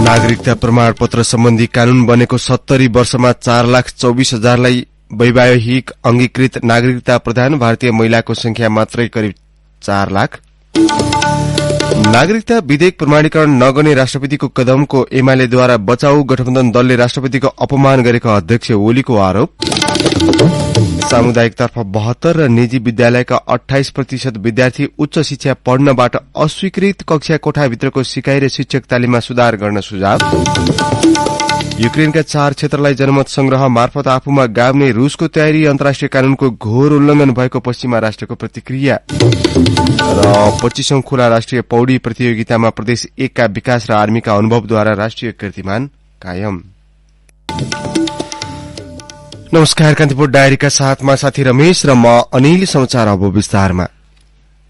नागरिकता प्रमाणपत्र सम्बन्धी कानून बनेको 70 वर्षमा 4,24,000लाई वैवाहिक अंगीकृत नागरिकता प्रदान। भारतीय महिलाको संख्या मात्रै करिब 4 लाख। नागरिकता विधेयक प्रमाणीकरण नगर्ने राष्ट्रपतिको कदमको एमालेद्वारा बचाउ गठबन्धन दलले राष्ट्रपतिको अपमान गरेको अध्यक्ष ओलीको आरोप। सामुदायिक तर्फ 72 र निजी विद्यालयका 28% विद्यार्थी उच्च शिक्षा पढ्नबाट अस्वीकृत। कक्षा कोठाभित्रको सिकाइ र शिक्षक तालिममा सुधार गर्न सुझाव। युक्रेनका 4 क्षेत्रलाई जनमत संग्रह मार्फत आफूमा गाभ्ने रूसको तयारी। अन्तर्राष्ट्रिय कानूनको घोर उल्लंघन भएको पश्चिमा राष्ट्रको प्रतिक्रिया। र 25औं खुला राष्ट्रिय पौडी प्रतियोगितामा प्रदेश 1 का विकास र आर्मीका अनुभवद्वारा राष्ट्रिय कीर्तिमान कायम। नमस्कार, कान्तिपुर डायरीका साथमा साथी रमेश र म अनिल। समाचार अब विस्तारमा।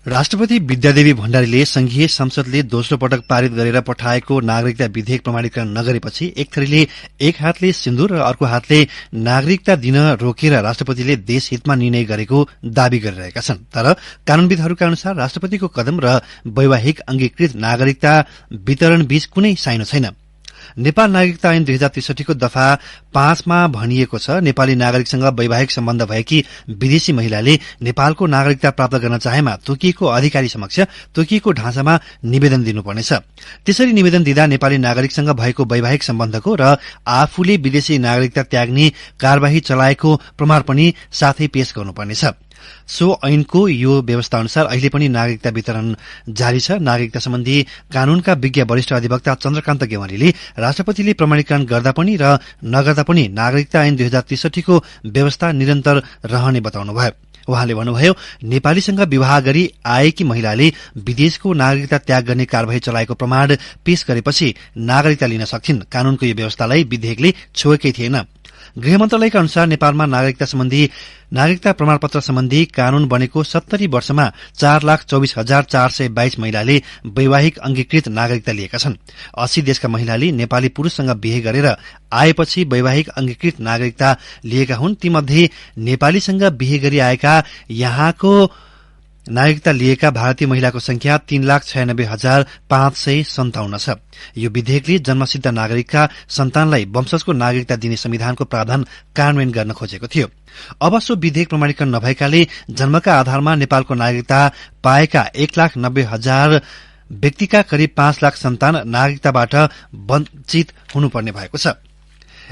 राष्ट्रपति विद्यादेवी भण्डारीले संघीय संसदले दोस्रो पटक पारित गरेर पठाएको नागरिकता विधेयक प्रमाणीकरण नगरेपछि एक थरीले एक हातले सिन्दूर र अर्को हातले नागरिकता दिन रोकेर राष्ट्रपतिले देशहितमा निर्णय गरेको दावी गरिरहेका छन्। तर कानूनविदहरूका अनुसार राष्ट्रपतिको कदम र वैवाहिक अंगीकृत नागरिकता वितरण बीच कुनै साइनो छैन। नेपाल नागरिकता ऐन 2063 को दफा 5 मा भनिएको छ, नेपाली नागरिकसँग वैवाहिक सम्बन्ध भएकी विदेशी महिलाले नेपालको नागरिकता प्राप्त गर्न चाहेमा तोकिएको अधिकारी समक्ष तोकिएको ढाँचामा निवेदन दिनुपर्नेछ। त्यसरी निवेदन दिँदा नेपाली नागरिकसँग भएको वैवाहिक सम्बन्धको र आफूले विदेशी नागरिकता त्याग्ने कार्यवाही चलाएको प्रमाण पनि साथै पेश गर्नुपर्नेछ। सो ऐनको यो व्यवस्था अनुसार अहिले पनि नागरिकता वितरण जारी छ। नागरिकता सम्बन्धी कानूनका विज्ञ वरिष्ठ अधिवक्ता चन्द्रकान्त गेवालीले राष्ट्रपतिले प्रमाणीकरण गर्दा पनि र नगर्दा पनि नागरिकता ऐन 2063 को व्यवस्था निरन्तर रहने बताउनुभयो। उहाँले भन्नुभयो, नेपालीसँग विवाह गरी आएकी महिलाले विदेशको नागरिकता त्याग गर्ने कार्यवाही चलाएको प्रमाण पेश गरेपछि नागरिकता लिन सक्थिन्। कानूनको यो व्यवस्थालाई विधेयकले छोएकै थिएन। गृह मन्त्रालयका अनुसार नेपालमा नागरिकता प्रमाणपत्र सम्बन्धी कानून बनेको 70 वर्षमा 4,24,422 महिलाले वैवाहिक अंगीकृत नागरिकता लिएका छन्। 80 देशका महिलाले नेपाली पुरूषसँग बिहे गरेर आएपछि वैवाहिक अंगीकृत नागरिकता लिएका हुन्। तीमध्ये नेपालीसँग बिहे गरी आएका यहाँको नागरिकता लिएका भारतीय महिलाको संख्या 3,96,557 छ। यो विधेयकले जन्मसिद्ध नागरिकका सन्तानलाई वंशजको नागरिकता दिने संविधानको प्रावधान कार्यान्वयन गर्न खोजेको थियो। अब सो विधेयक प्रमाणीकरण नभएकाले जन्मका आधारमा नेपालको नागरिकता पाएका 1,90,000 व्यक्तिका करिब 5 लाख सन्तान नागरिकताबाट वञ्चित हुनुपर्ने भएको छ।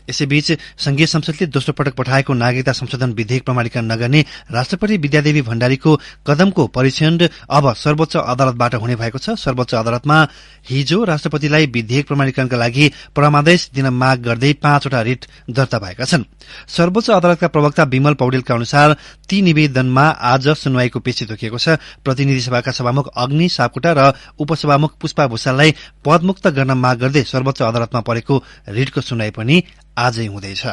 यसैबीच संघीय संसदले दोस्रो पटक पठाएको नागरिकता संशोधन विधेयक प्रमाणीकरण नगर्ने राष्ट्रपति विद्यादेवी भण्डारीको कदमको परीक्षण अब सर्वोच्च अदालतबाट हुने भएको छ। सर्वोच्च अदालतमा हिजो राष्ट्रपतिलाई विधेयक प्रमाणीकरणका लागि परमादेश दिन माग गर्दै 5 वटा रिट दर्ता भएका छन्। सर्वोच्च अदालतका प्रवक्ता विमल पौडेलका अनुसार ती निवेदनमा आज सुनवाईको पेशी तोकिएको छ। प्रतिनिधि सभाका सभामुख अग्नि सापकोटा र उपसभामुख पुष्पा भूषाललाई पदमुक्त गर्न माग गर्दै सर्वोच्च अदालतमा परेको रिटको सुनवाई पनि आजै हुँदैछ।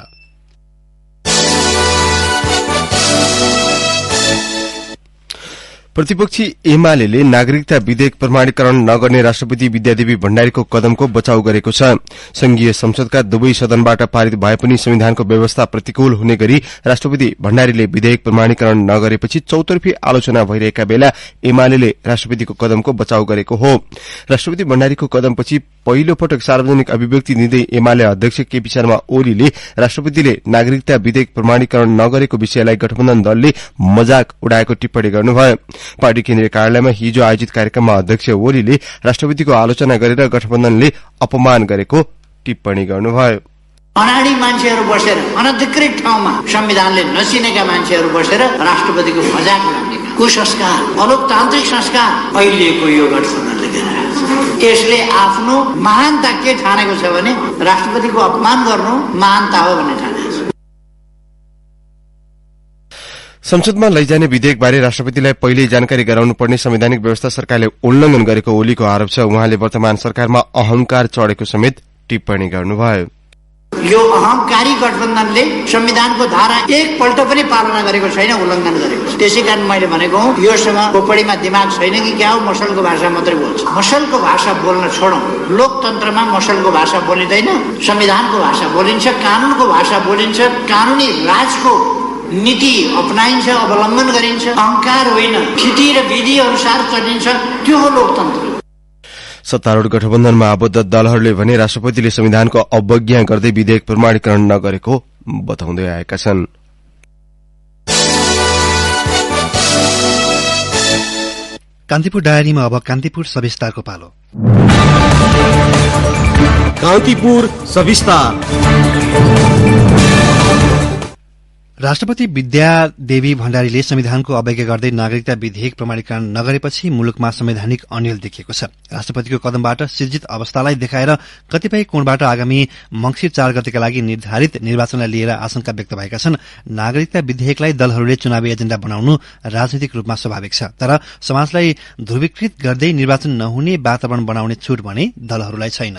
प्रतिपक्षी एमाले नागरिकता विधेयक प्रमाणीकरण नगर्ने राष्ट्रपति विद्यादेवी भण्डारीको कदमको बचाउ गरेको छ। संघीय संसदका दुवै सदनबाट पारित भए पनि संविधानको व्यवस्था प्रतिकूल हुने गरी राष्ट्रपति भण्डारीले विधेयक प्रमाणीकरण नगरेपछि चौतर्फी आलोचना भइरहेका बेला एमाले राष्ट्रपतिको कदमको बचाउ गरेको हो। राष्ट्रपति भण्डारीको कदमपछि पहिलो पटक सार्वजनिक अभिव्यक्ति दिँदै एमाले अध्यक्ष केपी शर्मा ओलीले राष्ट्रपतिले नागरिकता विधेयक प्रमाणीकरण नगरेको विषयलाई गठबन्धन दलले मजाक उडाएको टिप्पणी गर्नुभयो। पार्टी केन्द्रीय कार्यालयमा हिजो आयोजित कार्यक्रममा अध्यक्ष ओलीले राष्ट्रपतिको आलोचना गरेर गठबन्धनले अपमान गरेको टिप्पणी गर्नुभयो। अनाडी मान्छेहरू बसेर अनधिकृत ठाउँमा संविधानले नचिनेका मान्छेहरू बसेर राष्ट्रपतिको मजाक उडाउने कुसंस्कार, अलोकतान्त्रिक संस्कार अहिलेको यो गठबन्धनले गरिरहेको छ। यसले आफ्नो महानता के ठानेको छ भने राष्ट्रपतिको अपमान गर्नु महानता हो भन्ने ठानेको छ। संसदमा लैजाने विधेयकबारे राष्ट्रपतिलाई पहिल्यै जानकारी गराउनुपर्ने संवैधानिक व्यवस्था सरकारले उल्लंघन गरेको ओलीको आरोप छ। उहाँले वर्तमान सरकारमा अहंकार चढेको समेत टिप्पणी गर्नुभयो। यो अहंकारी गठबन्धनले संविधानको धारा एकपल्ट पनि पालना गरेको छैन, उल्लंघन गरेको छ। त्यसै कारण मैले भनेको योसँग खोपडीमा दिमाग छैन कि क्या हो, मसलको भाषा मात्रै बोल्छ। मसलको भाषा बोल्न छोडौं। लोकतन्त्रमा मसलको भाषा बोलिँदैन, संविधानको भाषा बोलिन्छ, कानूनको भाषा बोलिन्छ, कानूनी राजको नीति अपनाइन्छ, अवलम्बन गरिन्छ। अहंकार होइन, स्थिति र विधि अनुसार चलिन्छ, त्यो हो लोकतन्त्र। सत्तारूढ़ गठबन्धनमा आबद्ध दलहरूले भने राष्ट्रपतिले संविधानको अवज्ञा गर्दै विधेयक प्रमाणीकरण नगरेको बताउँदै आएका छन्। कान्तिपुर डायरीमा अब कान्तिपुर सविस्तारको पालो। कान्तिपुर सविस्तार। राष्ट्रपति विद्यादेवी भण्डारीले संविधानको अवज्ञा गर्दै नागरिकता विधेयक प्रमाणीकरण नगरेपछि मुलुकमा संवैधानिक अनिल देखिएको छ। राष्ट्रपतिको कदमबाट सिर्जित अवस्थालाई देखाएर कतिपय कोणबाट आगामी मंसिर 4 गतेका लागि निर्धारित निर्वाचनलाई लिएर आशंका व्यक्त भएका छन्। नागरिकता विधेयकलाई दलहरूले चुनावी एजेण्डा बनाउनु राजनीतिक रूपमा स्वाभाविक छ, तर समाजलाई ध्रुवीकृत गर्दै निर्वाचन नहुने वातावरण बनाउने छूट भने दलहरूलाई छैन।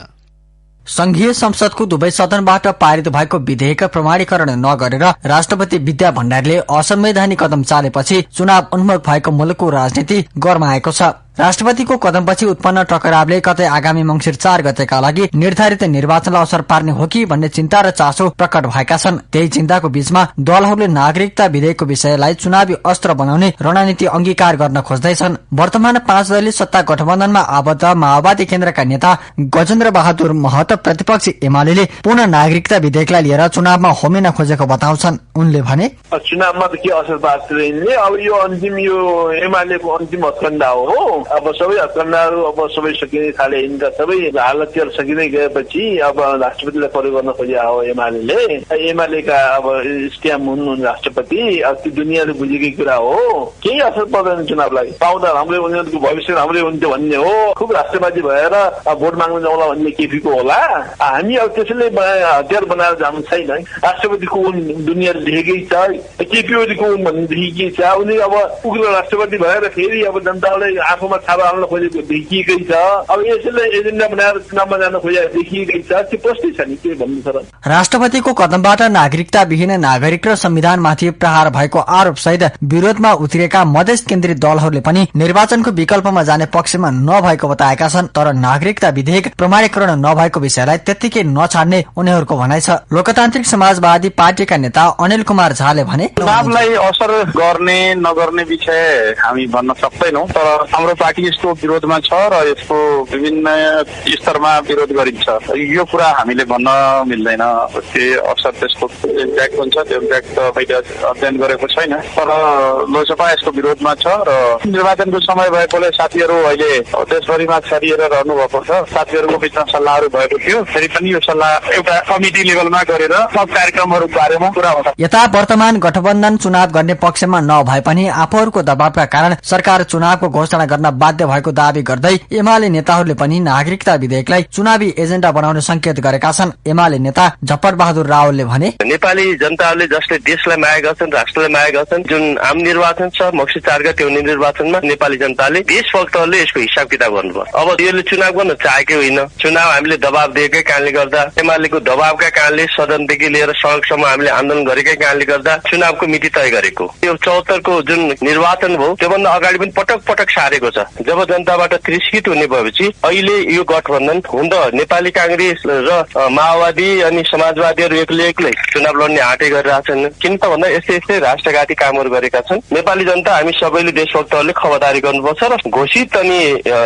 संघीय संसदको दुवै सदनबाट पारित भएको विधेयक प्रमाणीकरण नगरेर राष्ट्रपति विद्या भण्डारीले असंवैधानिक कदम चालेपछि चुनाव उन्मुख भएको मुलुकको राजनीति गरमाएको छ। राष्ट्रपतिको कदमपछि उत्पन्न टकरावले कतै आगामी मंसिर 4 गतेका लागि निर्धारित निर्वाचनलाई असर पार्ने हो कि भन्ने चिन्ता र चासो प्रकट भएका छन्। त्यही चिन्ताको बीचमा दलहरूले नागरिकता विधेयकको विषयलाई चुनावी अस्त्र बनाउने रणनीति अंगीकार गर्न खोज्दैछन्। वर्तमान 5 दलीय सत्ता गठबन्धनमा आबद्ध माओवादी केन्द्रका नेता गजेन्द्र बहादुर महत प्रतिपक्षी एमाले पुनः नागरिकता विधेयकलाई लिएर चुनावमा होमिन खोजेको बताउँछन्। उनले भने चुनावमा त के असर पार्छ अब यो अन्तिम यो एमालेको अन्तिम हत्कण्डा हो। अब सबै हत्कण्डाहरू अब सबै सकिने थाले यिनका सबै हालतहरू सकिँदै गएपछि अब राष्ट्रपतिलाई प्रयोग गर्न खोजे हो एमालेका अब स्क्याम हुन् राष्ट्रपति। अब त्यो दुनियाँले बुझेकै कुरा हो, केही असर पर्दैन चुनावलाई। पाउँदा राम्रै उनीहरूको भविष्य राम्रै हुन्थ्यो भन्ने हो। खुब राष्ट्रवादी भएर भोट माग्न जाउँला भन्ने केपीको होला। हामी अब त्यसैले हतियार बनाएर जानु छैन। राष्ट्रपतिको उन दुनियाँले देखेकै छ, केपी ओलीको उन भन्ने देखिकै छ। उनी अब उग्र राष्ट्रपति भएर फेरि अब जनतालाई आफूमा छापा हाल्न खोजेको देखिएकै छ। अब यसैले एजेन्डा बनाएर चुनावमा जान खोजेको देखिएकै छ। त्यो प्रश्नै छ नि के भन्नु छ र। राष्ट्रपतिको कदमबाट नागरिकता विहीन नागरिक र संविधानमाथि प्रहार भएको आरोप सहित विरोधमा उत्रिएका मधेस केन्द्रित दलहरूले पनि निर्वाचनको विकल्पमा जाने पक्षमा नभएको बताएका छन्। तर नागरिकता विधेयक प्रमाणीकरण नभएको विषयलाई त्यत्तिकै नछाड्ने उनीहरूको भनाइ छ। लोकतान्त्रिक समाजवादी पार्टीका नेता अनिल कुमार झाले भने चुनावलाई असर गर्ने नगर्ने विषय हामी भन्न सक्दैनौं, तर हाम्रो पार्टी यसको विरोधमा छ र यसको विभिन्न स्तरमा विरोध गरिन्छ। यो कुरा हामीले भन्न मिल्दैन। त्यो असर त्यसको इम्प्याक्ट हुन्छ, त्यो इम्प्याक्ट त मैले अध्ययन गरेको छैन, तर लोकसभा यसको विरोधमा छ र निर्वाचनको समय भएकोले साथीहरू अहिले देशभरिमा छरिएर रहनु भएको छ। साथीहरूको बिचमा सल्लाहहरू भएको थियो, फेरि पनि यो सल्लाह एउटा कमिटी लेभलमा गरेर सब कार्यक्रमहरू बारेमा कुरा हुन्छ। यता वर्तमान गठबन्धन चुनाव गर्ने पक्षमा नभए पनि आफूहरूको दबावका कारण सरकार चुनावको घोषणा गर्न बाध्य भएको दावी गर्दै एमाले नेताहरूले पनि नागरिकता विधेयकलाई चुनावी एजेण्डा बनाउने संकेत गरेका छन्। एमाले नेता झप्पट बहादुर रावलले भने नेपाली जनताले जसले देशलाई माया गर्छन्, राष्ट्रलाई माया गर्छन्, जुन आम निर्वाचन छ मंसिर 4 गते हुने निर्वाचनमा नेपाली जनताले देशभक्तहरूले यसको हिसाब किताब गर्नुपर्छ। अब यसले चुनाव गर्न चाहेकै होइन, चुनाव हामीले दबाव दिएकै कारणले गर्दा, एमालेको दबावका कारणले सदनदेखि लिएर सडकसम्म हामीले आन्दोलन गरेकै कारणले गर्दा चुनावको मिति तय गरेको। यो 74 को जुन निर्वाचन भयो त्योभन्दा अगाडि पनि पटक पटक सारेको छ। जब जनताबाट तिरस्कृत हुने भएपछि अहिले यो गठबन्धन हुन त नेपाली कांग्रेस र माओवादी अनि समाजवादीहरू एक्लै चुनाव लड्ने आँटै गरिरहेछन्। किन त भन्दा यस्तै यस्तै राष्ट्रघाती कामहरू गरेका छन्। नेपाली जनता हामी सबैले देशभक्तहरूले खबरदारी गर्नुपर्छ र घोषित अनि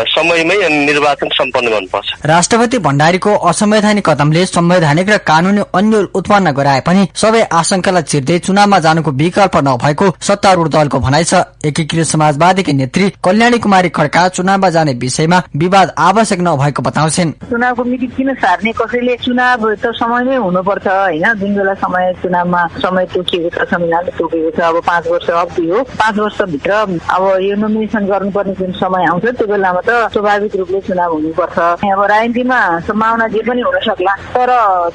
समयमै अनि निर्वाचन सम्पन्न गर्नुपर्छ। राष्ट्रपति भण्डारीको असंवैधानिक कदमले संवैधानिक र कानूनी अन्यल उत्पन्न गराए पनि सबै आशंकालाई चिर्दै चुनावमा जानुको विकल्प नभएको सत्तारूढ़ दलको भनाइ छ। एकीकृत समाजवादीकी नेत्री कल्याणी कुमारी खड्का चुनावमा जाने विषयमा विवाद आवश्यक नभएको बताउँछिन्। चुनावको मिति किन सार्ने? कसैले चुनाव त समयमै हुनुपर्छ होइन। जुन बेला समय चुनावमा समय तोकिएको छ, संविधानले तोकेको छ, अब 5 वर्ष अवधि हो। 5 वर्षभित्र अब यो नोमिनेसन गर्नुपर्ने जुन समय आउँछ त्यो बेलामा त स्वाभाविक रूपले चुनाव हुनुपर्छ। अब राजनीतिमा सम्भावना जे पनि हुन सक्ला, तर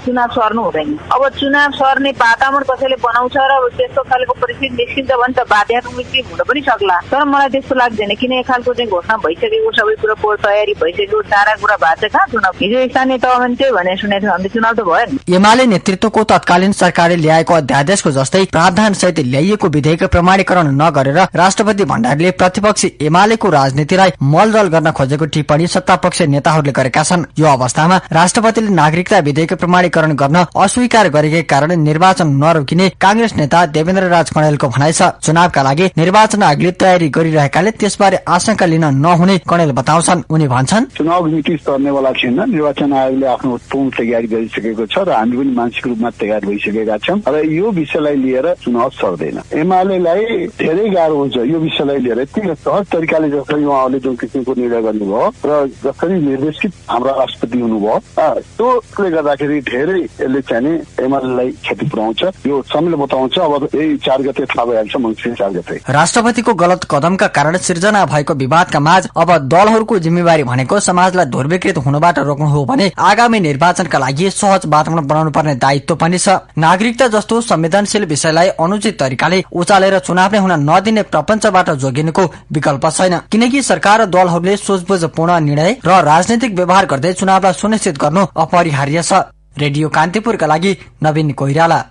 चुनाव सर्नु हुँदैन। अब चुनाव सर्ने वातावरण कसैले बनाउँछ र त्यस्तो खालको परिस्थिति निस्किन्छ भने त बाध्यात्मक हुन पनि सक्ला, तर मलाई त्यस्तो लाग्दैन। किन एक खालको चाहिँ घोषणा भइसकेको, सबै कुरा तयारी भइसकेको, सारा कुरा भएको छ। कहाँ चुनाव? हिजो स्थानीय तहमा त्यही भने सुनेको थियो, हामीले चुनाव त भयो नि। एमाले नेतृत्वको तत्कालीन सरकारले ल्याएको अध्यादेशको जस्तै प्रावधान सहित ल्याइएको विधेयक प्रमाणीकरण नगरेर राष्ट्रपति भण्डारीले प्रतिपक्षी एमालेको राजनीतिलाई मलदल गर्न खोजेको टिप्पणी सत्तापक्ष नेताहरूले गरेका छन्। यो अवस्थामा राष्ट्रपतिले नागरिकता विधेयक प्रमाणीकरण गर्न अस्वीकार गरेकै कारण निर्वाचन नरोकिने कांग्रेस नेता देवेन्द्र राज कणेलको भनाइ छ। चुनावका लागि निर्वाचन आयोगले तयारी गरिरहेकाले त्यसबारे आशंका भूमिका लिन नहुने कणेल बताउँछन्। उनी भन्छन्, चुनाव नीति तर्नेवाला छैन। निर्वाचन आयोगले आफ्नो पूर्ण तयारी गरिसकेको छ र हामी पनि मानसिक रूपमा तयार भइसकेका छौँ र यो विषयलाई लिएर चुनाव सर्दैन। एमालेलाई धेरै गाह्रो हुन्छ यो विषयलाई लिएर। यति सहज तरिकाले जसरी उहाँहरूले जुन किसिमको निर्णय गर्नुभयो र जसरी निर्देशित हाम्रा राष्ट्रपति हुनुभयो त्यसले गर्दाखेरि धेरै यसले चाहिँ एमालेलाई क्षति पुर्याउँछ। यो समयले बताउँछ। अब यही 4 गते थाहा भइहाल्छ, मङ्सिर 4 गते। राष्ट्रपतिको गलत कदमका कारण सिर्जना भएको विवादका माझ अब दलहरूको जिम्मेवारी भनेको समाजलाई ध्रुवीकृत हुनबाट रोक्नु हो भने आगामी निर्वाचनका लागि सहज वातावरण बनाउनु पर्ने दायित्व पनि छ। नागरिकता जस्तो संवेदनशील विषयलाई अनुचित तरिकाले उचालेर चुनाव नै हुन नदिने प्रपञ्चबाट जोगिनुको विकल्प छैन, किनकि सरकार र दलहरूले सोचबुझपूर्ण निर्णय र राजनैतिक व्यवहार गर्दै चुनावलाई सुनिश्चित गर्नु अपरिहार्य छ। रेडियो कान्तिपुरका लागि नवीन कोइराला।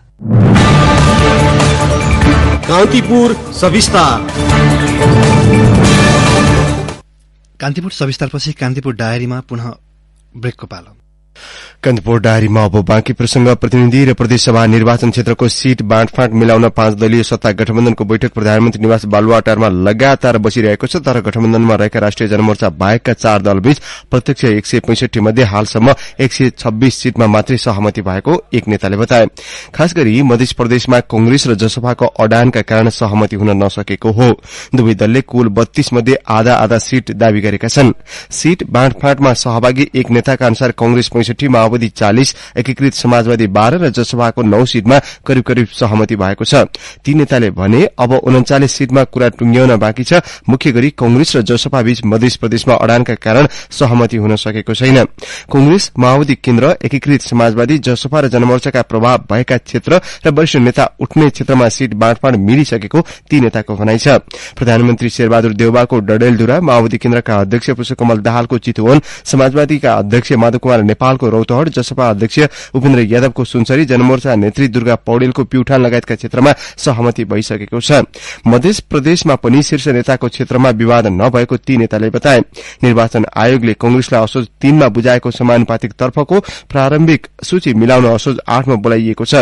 कान्तिपुर सविस्तार। कान्तिपुर सविस्तारपछि कान्तिपुर डायरीमा पुनः ब्रेकको पालो। कान्तिपुर डायरीमा अब बाँकी प्रसंग। प्रतिनिधि र प्रदेशसभा निर्वाचन क्षेत्रको सीट बाँडफाँड मिलाउन 5 दलीय सत्ता गठबन्धनको बैठक प्रधानमन्त्री निवास बालुवाटारमा लगातार बसिरहेको छ। तर गठबन्धनमा रहेका राष्ट्रिय जनमोर्चा बाहेकका 4 दलबीच प्रत्यक्ष 165 मध्ये हालसम्म 126 सीटमा मात्रै सहमति भएको एक नेताले बताए। खास गरी मध्य प्रदेशमा कांग्रेस र जसपाको अडानका कारण सहमति हुन नसकेको हो। दुवै दलले कुल 32 मध्ये आधा आधा सीट दावी गरेका छन्। सीट बाँडफाँडमा सहभागी एक नेताका अनुसार कांग्रेस 65, माओवादी 40, एकीकृत समाजवादी 12 र जसपाको 9 सीटमा करिब करिब सहमति भएको छ। ती नेताले भने अब 39 सीटमा कुरा टुंग्याउन बाँकी छ। मुख्य गरी कांग्रेस र जसपा बीच मध्य प्रदेशमा अडानका कारण सहमति हुन सकेको छैन। कांग्रेस, माओवादी केन्द्र, एकीकृत समाजवादी, जसपा र जनमोर्चाका प्रभाव भएका क्षेत्र र वरिष्ठ नेता उठ्ने क्षेत्रमा सीट बाँडफाँड मिलिसकेको ती नेताको भनाइ छ। प्रधानमन्त्री शेरबहादुर देउवाको डडेलधुरा, माओवादी केन्द्रका अध्यक्ष पुष्पकमल दाहालको चितवन, समाजवादीका अध्यक्ष माधव कुमार नेपालको रौतहट, जसपा अध्यक्ष उपेन्द्र यादवको सुनसरी, जनमोर्चा नेत्री दुर्गा पौडेलको प्युठान लगायतका क्षेत्रमा सहमति भइसकेको छ। मध्य प्रदेशमा पनि शीर्ष नेताको क्षेत्रमा विवाद नभएको ती नेताले बताए। निर्वाचन आयोगले कांग्रेसलाई असोज 3 मा बुझाएको समानुपातिक तर्फको प्रारम्भिक सूची मिलाउन असोज 8 मा बोलाइएको छ।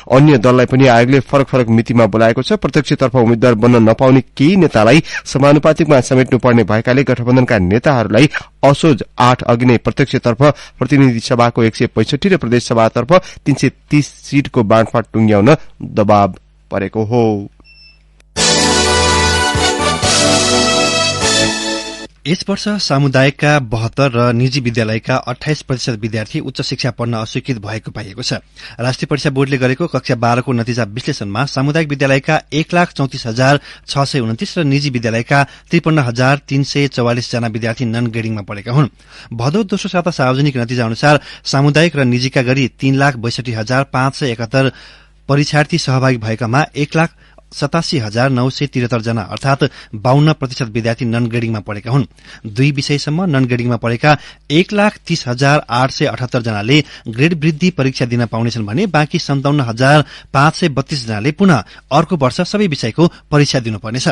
अन्य दललाई पनि आयोगले फरक फरक मितिमा बोलाएको छ। प्रत्यक्षतर्फ उम्मेद्वार बन्न नपाउने केही नेतालाई समानुपातिकमा समेट्नुपर्ने भएकाले गठबन्धनका नेताहरूलाई असोज 8 अघि नै प्रत्यक्षतर्फ प्रतिनिधि सभाको 165 र प्रदेश सभातर्फ 330 सीटको बाँडफाँड टुंग्याउन दबाव परेको हो। यस वर्ष सामुदायिकका 72 र निजी विद्यालयका 28% विद्यार्थी उच्च शिक्षा पढ्न अस्वीकृत भएको पाइएको छ। राष्ट्रिय परीक्षा बोर्डले गरेको कक्षा 12 को नतिजा विश्लेषणमा सामुदायिक विद्यालयका 1,34,629 र निजी विद्यालयका 53,344 जना विद्यार्थी नन ग्रेडिङमा पढेका हुन्। भदौ दोस्रो साता सार्वजनिक नतिजा अनुसार सामुदायिक र निजीका गरी 3,62,571 परीक्षार्थी सहभागी भएकामा 1,87,973 जना अर्थात 52% विद्यार्थी नन ग्रेडिङमा पढेका हुन्। 2 विषयसम्म नन ग्रेडिङमा पढेका 1,30,878 जनाले ग्रेड वृद्धि परीक्षा दिन पाउनेछन् भने बाँकी 57,532 जनाले पुनः अर्को वर्ष सबै विषयको परीक्षा दिनुपर्नेछ।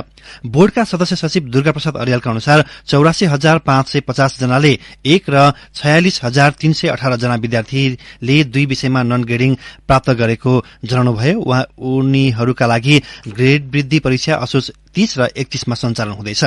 बोर्डका सदस्य सचिव दुर्गा प्रसाद अर्यालका अनुसार 84,550 जनाले 1 र 46,318 जना विद्यार्थीले 2 विषयमा नन ग्रेडिङ प्राप्त गरेको जनाउनुभयो। उनीहरूका लागि ग्रेड वृद्धि परीक्षा असोज 30 र 31 मा सञ्चालन हुँदैछ।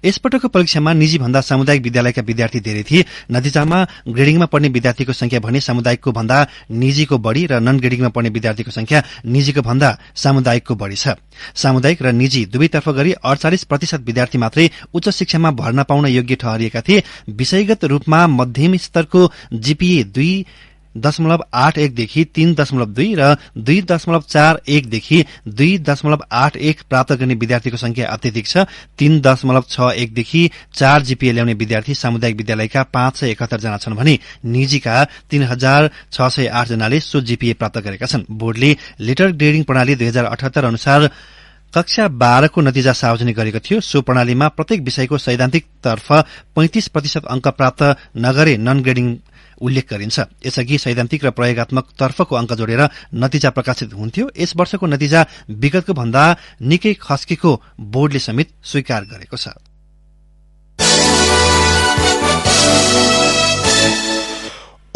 यसपटकको परीक्षामा निजी भन्दा सामुदायिक विद्यालयका विद्यार्थी धेरै थिए। नतिजामा ग्रेडिङमा पढ्ने विद्यार्थीको संख्या भने सामुदायिकको भन्दा निजीको बढ़ी र नन ग्रेडिङमा पढ्ने विद्यार्थीको संख्या निजीको भन्दा सामुदायिकको बढ़ी छ। सामुदायिक र निजी दुवैतर्फ गरी 48% विद्यार्थी मात्रै उच्च शिक्षामा भर्ना पाउन योग्य ठहरिएका थिए। विषयगत रूपमा मध्यम स्तरको जीपीए 2.81 देखि 3.2 र 2.41 देखि 2.81 प्राप्त गर्ने विद्यार्थीको संख्या अत्यधिक छ। 3.61 देखि 4 जीपीए ल्याउने विद्यार्थी सामुदायिक विद्यालयका 571 जना छन् भने निजीका 3,608 जनाले सो जीपीए प्राप्त गरेका छन्। बोर्डले लेटर ग्रेडिङ प्रणाली 2078 अनुसार कक्षा 12 को नतिजा सार्वजनिक गरेको थियो। सो प्रणालीमा प्रत्येक विषयको सैद्धान्तिक तर्फ 35% अंक प्राप्त नगरे नन ग्रेडिङ उल्लेख गरिन्छ। यसअघि सैद्धान्तिक र प्रयोगात्मक तर्फको अंक जोडेर नतिजा प्रकाशित हुन्थ्यो। यस वर्षको नतिजा विगतको भन्दा निकै खस्केको बोर्डले समेत स्वीकार गरेको छ।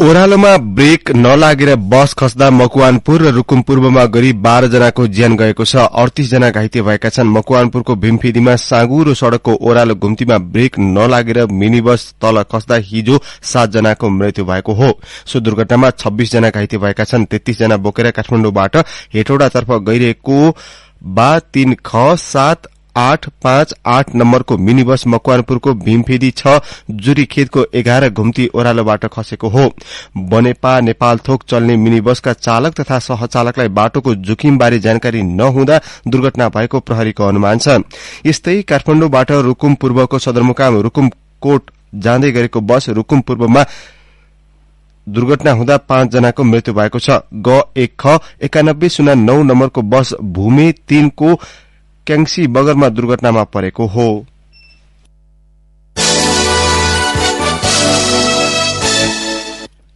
ओह्रालोमा ब्रेक नलागेर बस खस्दा मकवानपुर र रुकुम पूर्वमा गरी 12 जनाको ज्यान गएको छ। 38 जना घाइते भएका छन्। मकवानपुरको भीमफेदीमा साँगुरो सड़कको ओह्रालो घुम्तीमा ब्रेक नलागेर मिनी बस तल खस्दा हिजो 7 जनाको मृत्यु भएको हो। सो दुर्घटनामा 26 जना घाइते भएका छन्। 33 जना बोकेर काठमाडौँबाट हेटौडातर्फ गइरहेको 3ख7858 नम्बरको मिनी बस मकवानपुरको भीमफेदी 6 जुरी खेतको 11 घुम्ती ओह्रालोबाट खसेको हो। बनेपा नेपाल थोक चल्ने मिनी बसका चालक तथा सहचालकलाई बाटोको जोखिमबारे जानकारी नहुँदा दुर्घटना भएको प्रहरीको अनुमान छ। यस्तै काठमाडौँबाट रुकुम पूर्वको सदरमुकाम रुकुम कोट जाँदै गरेको बस रुकुम पूर्वमा दुर्घटना हुँदा 5 जनाको मृत्यु भएको छ। ग1ख9109 नम्बरको बस भूमे 3 को क्याङ्सी बगरमा दुर्घटनामा परेको हो।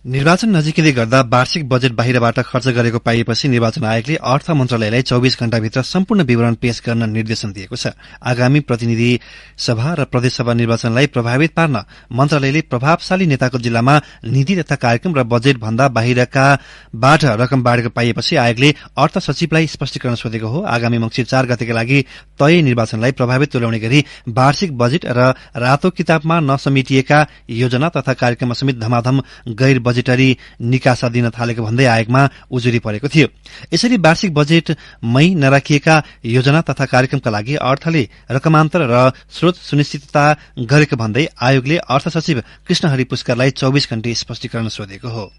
निर्वाचन नजिकै गर्दा वार्षिक बजेट बाहिरबाट खर्च गरेको पाइएपछि निर्वाचन आयोगले अर्थ मन्त्रालयलाई 24 घण्टाभित्र सम्पूर्ण विवरण पेश गर्न निर्देशन दिएको छ। आगामी प्रतिनिधि सभा र प्रदेशसभा निर्वाचनलाई प्रभावित पार्न मन्त्रालयले प्रभावशाली नेताको जिल्लामा नीति तथा कार्यक्रम र बजेट भन्दा बाहिरकाबाट रकम बाँडेको पाइएपछि आयोगले अर्थ सचिवलाई स्पष्टीकरण सोधेको हो। आगामी मंसिर 4 गतेका लागि तय निर्वाचनलाई प्रभावित तुल्याउने गरी वार्षिक बजेट र रातो किताबमा नसमेटिएका योजना तथा कार्यक्रममा समेत धमाधम गैर बजेटरी निकासा दिन थालेको भन्दै आयोगमा उजुरी परेको थियो। यसरी वार्षिक बजेटमै नराखिएका योजना तथा कार्यक्रमका लागि अर्थले रकमान्तर र स्रोत सुनिश्चितता गरेको भन्दै आयोगले अर्थ सचिव कृष्णहरि पुष्करलाई 24 घण्टे स्पष्टीकरण सोधेको हो।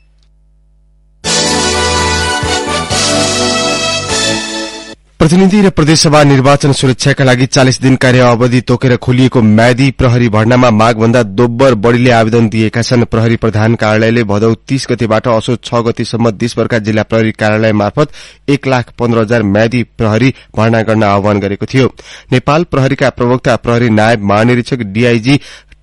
प्रतिनिधि र प्रदेशसभा निर्वाचन सुरक्षाका लागि 40 दिन कार्य अवधि तोकेर खोलिएको म्यादी प्रहरी भर्नामा मागभन्दा दोब्बर बढ़ीले आवेदन दिएका छन्। प्रहरी प्रधान कार्यालयले भदौ 30 गतेबाट असोज 6 गतेसम्म देशभरका जिल्ला प्रहरी कार्यालय मार्फत 1,15,000 म्यादी प्रहरी भर्ना गर्न आह्वान गरेको थियो। नेपाल प्रहरीका प्रवक्ता प्रहरी नायब महानिरीक्षक डीआईजी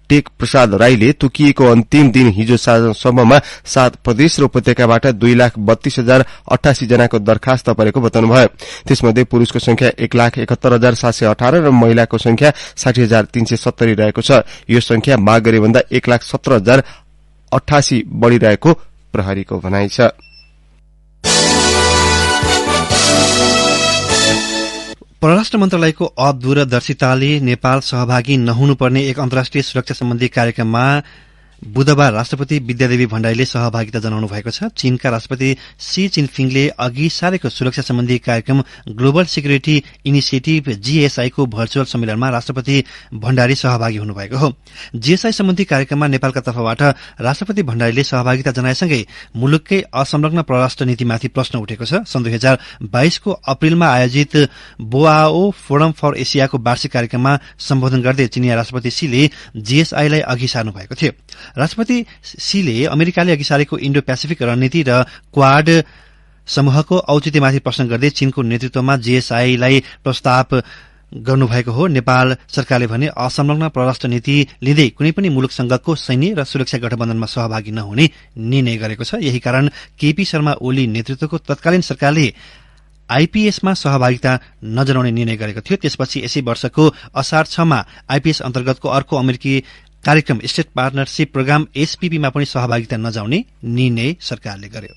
टेक प्रसाद राईले तोकिएको अन्तिम दिन हिजो साँझसम्ममा 7 प्रदेश र उपत्यकाबाट 2,32,088 जनाको दरखास्त परेको बताउनुभयो। त्यसमध्ये पुरूषको संख्या 1,71,718 र महिलाको संख्या 60,370 रहेको छ। यो संख्या माग गरेभन्दा 1,17,088 बढ़िरहेको प्रहरीको भनाइ छ। परराष्ट्र मन्त्रालयको अदूरदर्शिताले नेपाल सहभागी नहुनुपर्ने एक अन्तर्राष्ट्रिय सुरक्षा सम्बन्धी कार्यक्रममा बुधबार राष्ट्रपति विद्यादेवी भण्डारीले सहभागिता जनाउनु भएको छ। चीनका राष्ट्रपति सी जिनपिङले अघि सारेको सुरक्षा सम्बन्धी कार्यक्रम ग्लोबल सिक्युरिटी इनिसिएटिभ जीएसआई को भर्चुअल सम्मेलनमा राष्ट्रपति भण्डारी सहभागी हुनुभएको हो। जीएसआई सम्बन्धी कार्यक्रममा नेपालका तर्फबाट राष्ट्रपति भण्डारीले सहभागिता जनाएसँगै मुलुककै असंलग्न परराष्ट्र नीतिमाथि प्रश्न उठेको छ। सन् 2022 को अप्रिलमा आयोजित बोआओ फोरम फर एसियाको वार्षिक कार्यक्रममा सम्बोधन गर्दै चीनिया राष्ट्रपति सीले जीएसआईलाई अघि सार्नु भएको थियो। राष्ट्रपति सीले अमेरिकाले अघि सारेको इण्डो पेसिफिक रणनीति र क्वाड समूहको औचित्यमाथि प्रश्न गर्दै चीनको नेतृत्वमा जीएसआईलाई प्रस्ताव गर्नुभएको हो। नेपाल सरकारले भने असंलग्न परराष्ट्र नीति लिँदै कुनै पनि मुलुकसँगको सैन्य र सुरक्षा गठबन्धनमा सहभागी नहुने निर्णय गरेको छ। यही कारण केपी शर्मा ओली नेतृत्वको तत्कालीन सरकारले आईपीएसमा सहभागिता नजनाउने निर्णय गरेको थियो। त्यसपछि यसै वर्षको असार 6 मा आईपीएस अन्तर्गतको अर्को अमेरिकी कार्यक्रम स्टेट पार्टनरशिप प्रोग्राम एसपीपीमा पनि सहभागिता नजाउने निर्णय सरकारले गर्यो।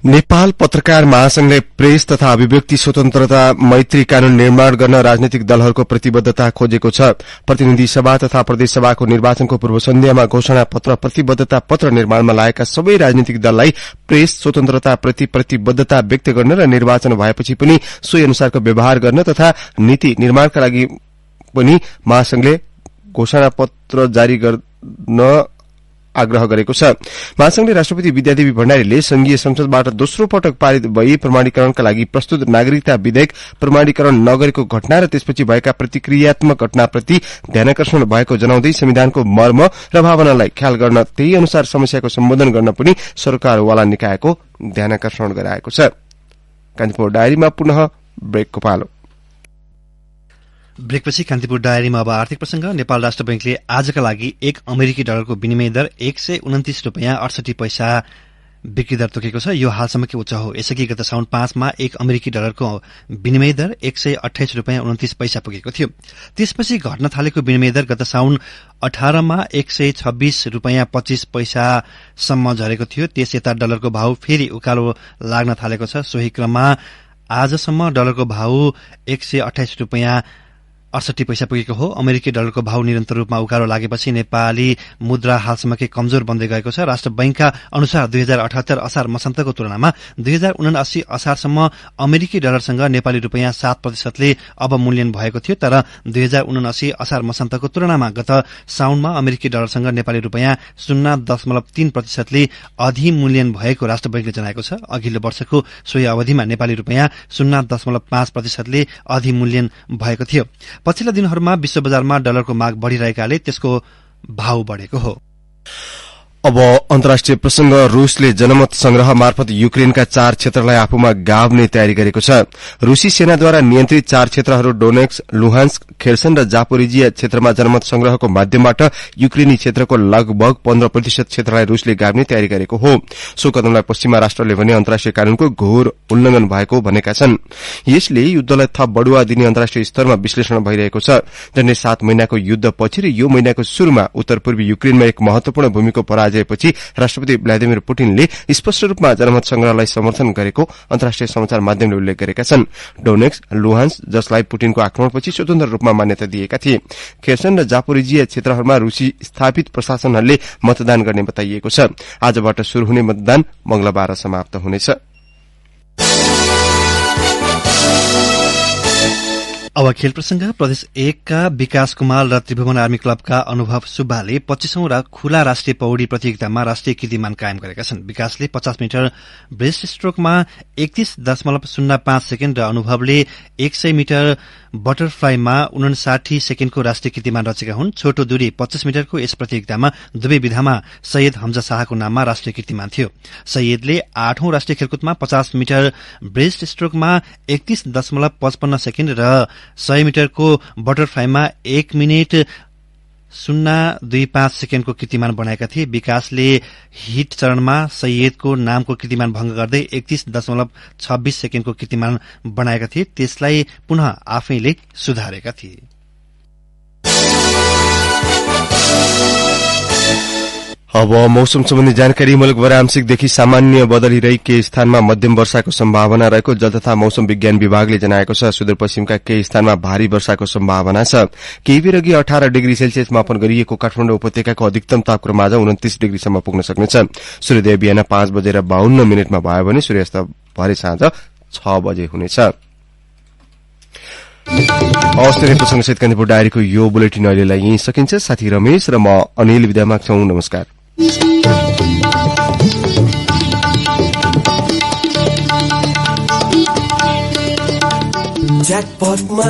नेपाल पत्रकार महासंघले प्रेस तथा अभिव्यक्ति स्वतन्त्रता मैत्री कानून निर्माण गर्न राजनीतिक दलहरूको प्रतिबद्धता खोजेको छ। प्रतिनिधि सभा तथा प्रदेश सभाको निर्वाचनको पूर्व सन्ध्यामा घोषणा पत्र प्रतिबद्धता पत्र निर्माणमा लागेका सबै राजनीतिक दललाई प्रेस स्वतन्त्रता प्रति प्रतिबद्धता व्यक्त गर्न र निर्वाचन भएपछि पनि सोही अनुसारको व्यवहार गर्न तथा नीति निर्माणका लागि पनि महासंघले घोषणा पत्र जारी गर्न आग्रह गरेको छ। महासंघले राष्ट्रपति विद्यादेवी भण्डारीले संघीय संसदबाट दोस्रो पटक पारित भई प्रमाणीकरणका लागि प्रस्तुत नागरिकता विधेयक प्रमाणीकरण नगरेको घटना र त्यसपछि भएका प्रतिक्रियात्मक घटनाप्रति ध्यानकर्षण भएको जनाउँदै संविधानको मर्म र भावनालाई ख्याल गर्न त्यही अनुसार समस्याको सम्बोधन गर्न पनि सरकारवाला निकायको ध्यानकर्षण गराएको छ। कान्तिपुर डायरीमा पुनः ब्रेकको पालो। ब्रेकपछि कान्तिपुर डायरीमा अब आर्थिक प्रसंग। नेपाल राष्ट्र बैंकले आजका लागि 1 अमेरिकी डलरको विनिमय दर 129 रुपैयाँ 68 पैसा बिक्री दर तोकेको छ। यो हालसम्मकै उच्च हो। यसअघि गत साउन 5 मा 1 अमेरिकी डलरको विनिमय दर 128 रुपैयाँ 29 पैसा पुगेको थियो। त्यसपछि घट्न थालेको विनिमय दर गत साउन 18 मा 126 रुपैयाँ 25 पैसासम्म झरेको थियो। त्यस यता डलरको भाव फेरि उकालो लाग्न थालेको छ। सोही क्रममा आजसम्म डलरको भाव 128 रुपैयाँ 68 पैसा पुगेको हो। अमेरिकी डलरको भाव निरन्तर रूपमा उकालो लागेपछि नेपाली मुद्रा हालसम्मकै कमजोर बन्दै गएको छ। राष्ट्र बैंकका अनुसार 2078 असार मसान्तको तुलनामा 2079 असारसम्म अमेरिकी डलरसँग नेपाली रुपैयाँ 7% ले अवमूल्यन भएको थियो। तर 2079 असार मसान्तको तुलनामा गत साउनमा अमेरिकी डलरसँग नेपाली रुपैयाँ 0.3% ले अधिमूल्यन भएको राष्ट्र बैंकले जनाएको छ। अघिल्लो वर्षको सोही अवधिमा नेपाली रुपैयाँ 0.5% ले अधिमूल्यन भएको थियो। पछिल्ला दिनहरूमा विश्व बजारमा डलरको माग बढ़िरहेकाले त्यसको भाव बढ़ेको हो। अब अन्तर्राष्ट्रिय प्रसंग। रूसले जनमत संग्रह मार्फत युक्रेनका 4 क्षेत्रलाई आफूमा गाभ्ने तयारी गरेको छ। रूसी सेनाद्वारा नियन्त्रित 4 क्षेत्रहरू डोनेक्स, लुहान्स्क, खेर्सन र जापोरिजिया क्षेत्रमा जनमत संग्रहको माध्यमबाट युक्रेनी क्षेत्रको लगभग 15% क्षेत्रलाई रूसले गाभ्ने तयारी गरेको हो। सो कदमलाई पश्चिमा राष्ट्रले भने अन्तर्राष्ट्रिय कानूनको घोर उल्लंघन भएको भनेका छन्। यसले युद्धलाई थप बढ़ुवा दिने अन्तर्राष्ट्रिय स्तरमा विश्लेषण भइरहेको छ। झण्डै 7 महिनाको युद्धपछि र यो महिनाको शुरूमा उत्तर पूर्वी युक्रेनमा एक महत्वपूर्ण भूमिको पराजयपछि राष्ट्रपति भ्लादिमिर पुटिनले स्पष्ट रूपमा जनमत संग्रहलाई समर्थन गरेको अन्तर्राष्ट्रिय समाचार माध्यमले उल्लेख गरेका छन्। डोनेक्स, लुहान्स जसलाई पुटिनको आक्रमणपछि स्वतन्त्र रूपमा मान्यता दिएका थिए। खेर्सन र जापोरिजिया क्षेत्रहरूमा रूसी स्थापित प्रशासनहरूले मतदान गर्ने बताइएको छ। आजबाट शुरू हुने मतदान मंगलबार समाप्त हुनेछ। अब खेल प्रसंग। प्रदेश 1 का विकास कुमार र त्रिभुवन आर्मी क्लबका अनुभव सुब्बाले 25औं खुला राष्ट्रिय पौडी प्रतियोगितामा राष्ट्रिय कीर्तिमान कायम गरेका छन्। विकासले 50 मिटर ब्रेस्ट स्ट्रोकमा 31.05 सेकेण्ड र अनुभवले 100 मिटर बटरफ्लाईमा 59 सेकेण्डको राष्ट्रिय कीर्तिमान रचेका हुन्। छोटो दूरी 25 मिटरको यस प्रतियोगितामा दुवै विधामा सैयद हमजा शाहको नाममा राष्ट्रिय कीर्तिमान थियो। सैयदले 8औं राष्ट्रिय खेलकुदमा 50 मिटर ब्रेस्ट स्ट्रोकमा 31.55 सेकेण्ड र 100 मिटरको बटरफ्लाईमा 1 मिनट 0.25 सेकेण्डको कीर्तिमान बनाएका थिए। विकासले हिट चरणमा सैयदको नामको कीर्तिमान भंग गर्दै 31.26 सेकेण्डको कीर्तिमान बनाएका थिए। त्यसलाई पुनः आफैले सुधारेका थिए। अब मौसम सम्बन्धी जानकारी। मुलुकभर आंशिकदेखि सामान्य बदली रही केही स्थानमा मध्यम वर्षाको सम्भावना रहेको जल तथा मौसम विज्ञान विभागले जनाएको छ। सुदूरपश्चिमका केही स्थानमा भारी वर्षाको सम्भावना छ। केही बेर अघि 18 डिग्री सेल्सियस मापन गरिएको काठमाडौँ उपत्यकाको अधिकतम तापक्रम आज 29 डिग्रीसम्म पुग्न सक्नेछ। सूर्योदय बिहान 5:52 भयो भने सूर्यास्त भरे साँझ 6 बजे हुनेछ। हवस्, प्रसंगसहित कान्तिपुर डायरीको यो बुलेटिन अहिलेलाई यही सकिन्छ। साथी रमेश र म अनिल विदा माग्छौं। नमस्कार। ज्याकपटमा